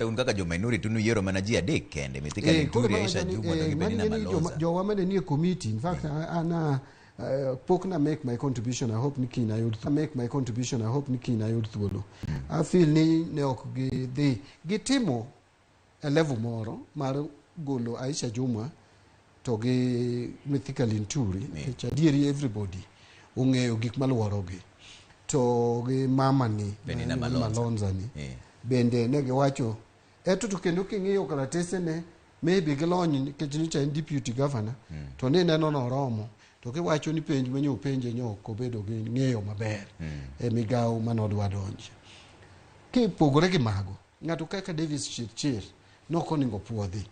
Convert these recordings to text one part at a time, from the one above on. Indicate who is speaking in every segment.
Speaker 1: Un kaka jo minority nu yero mana ji adek kende mithika Linturi Aisha Juma to Gibelina Malonza.
Speaker 2: Jo wamane ni committee. In fact, ana pokna make my contribution. I hope Nikki na yod make my contribution. I hope Nikki na yod thuolo. I feel ni ne ok gi gitimo a level moro mar golo Aisha Juma to gi mithika Linturi. Chadieri everybody ung'eyo gik maluorogi. To gi mama ni Malonza ni. Bende ne giwacho eto to kendo king'iyo karatese ne maybe gilony nikech nicha en deputy governor to ne neno no romo to kiwacho ni penj manyo penje nyoko bedo gi ng'eyo maber e migao manodwa donje kipogore gi mago ng'ato kaka Devis Chirchir nokoningo opuodhi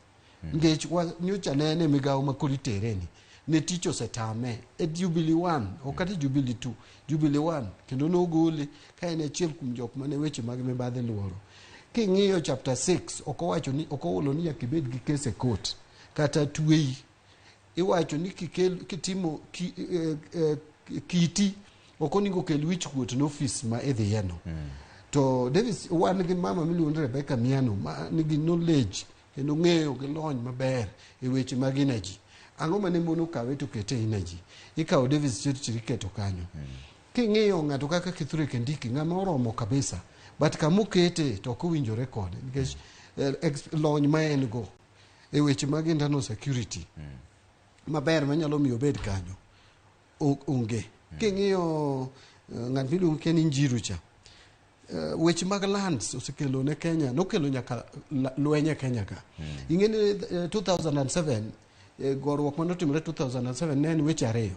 Speaker 2: ngech nyocha ne migao makolitereni ne tich osetame e Jubilee 1 okati Jubilee 2 Jubilee 1 kendo nogole ka en achiel kuom jok mane weche mag mibadhi luoro king'iyo chapter 6 okowacho ni okowolo ni yakibed gi kese court kata twei iwacho ni kitimo kiti okoningo kel wich kuot no office ma idhi yeno to Davis wan gi mama miluongo Rebecca Miano ma nigi knowledge kendo ng'eyo gi lony maber e weche mag energy ang'o mane mono kawe to kete energy ikawo Devis Chirchir keto kanyo king'iyo ng'ato kaka Kithure Kindiki ng'ama oromo kabisa but kamukete to kowinjo record nikech lony ma en go e weche mag internal security maber manyalo miyo bed kanyo onge king'iyo ng'at miluongo Ken Njiru cha weche mag lands osekelo ne Kenya nokelo nyaka lwenye Kenya ka ing'eni 2007 gorwok manotimre 2007 ne en weche ariyo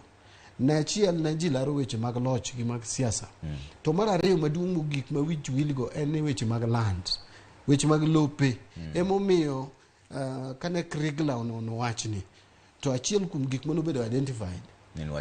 Speaker 2: na achiel na ji laro weche mag loch gi mag siasa to mar ariyo maduong' mogik ma wich wilgo en weche mag land weche mag lope emomiyo kane Krigla ono wachni to achiel kuom gik manobedo identified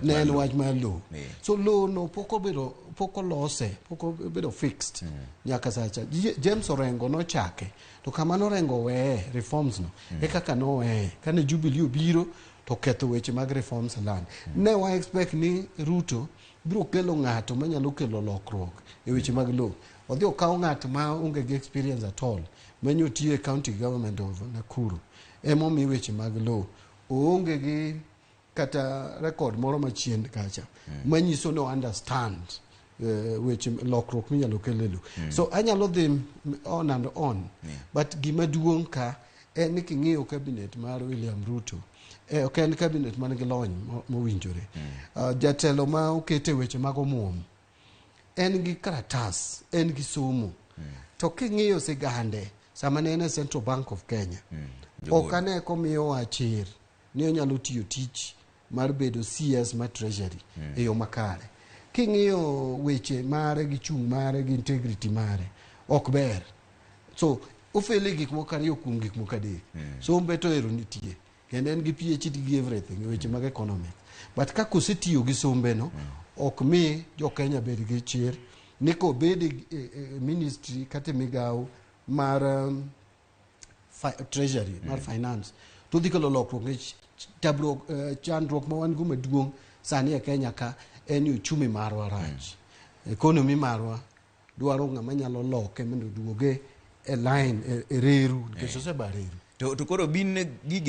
Speaker 2: ne en wach mar law so law no poko lose poko bedo fixed nyaka sacha James Orengo no chake to kamano Orengo wee reforms no e kaka no wee kane Jubilee obiro to ketho weche mag reforms land ne wa expect ni Ruto biro kelo ng'ato manyalo kelo lokruok e weche mag law odhi okaw ng'at ma onge gi experience at all manyo tiyo e county government of Nakuru emomi weche mag law oonge gi kata record moro machien kacha manyiso no understand weche lokruok minyalo kelelo so anyalo dhi on and on but gima duong' ka en ni king'iyo cabinet mar William Ruto ok en cabinet man gi lony mowinjore jatelo ma okete weche mag omuom en gi karatas en gi somo to king'iyo sigande sama ne en Central Bank of Kenya ok ane komiyo wachir ni onyalo tiyo tich mar bedo CS mar treasury e yo makare king'iyo weche mare gi chung' mare gi integrity mare ok ber so ofele gik moko ariyo kuom gik moko adek so mbeto ero nitie kendo en gi PhD gi everything weche mag economics but ka kosetiyo gi sombe no ok mi jo Kenya bed gi chir niko bed ministry kata migao mar treasury mar finance to dikelo lokruok ne chandruok ma wan go maduong' sani e Kenya ka en uchumi marwa rach economy marwa dwaro ng'ama nyalo loke mondo duoge e line e reru nikech osebareru
Speaker 1: to koro bin gigi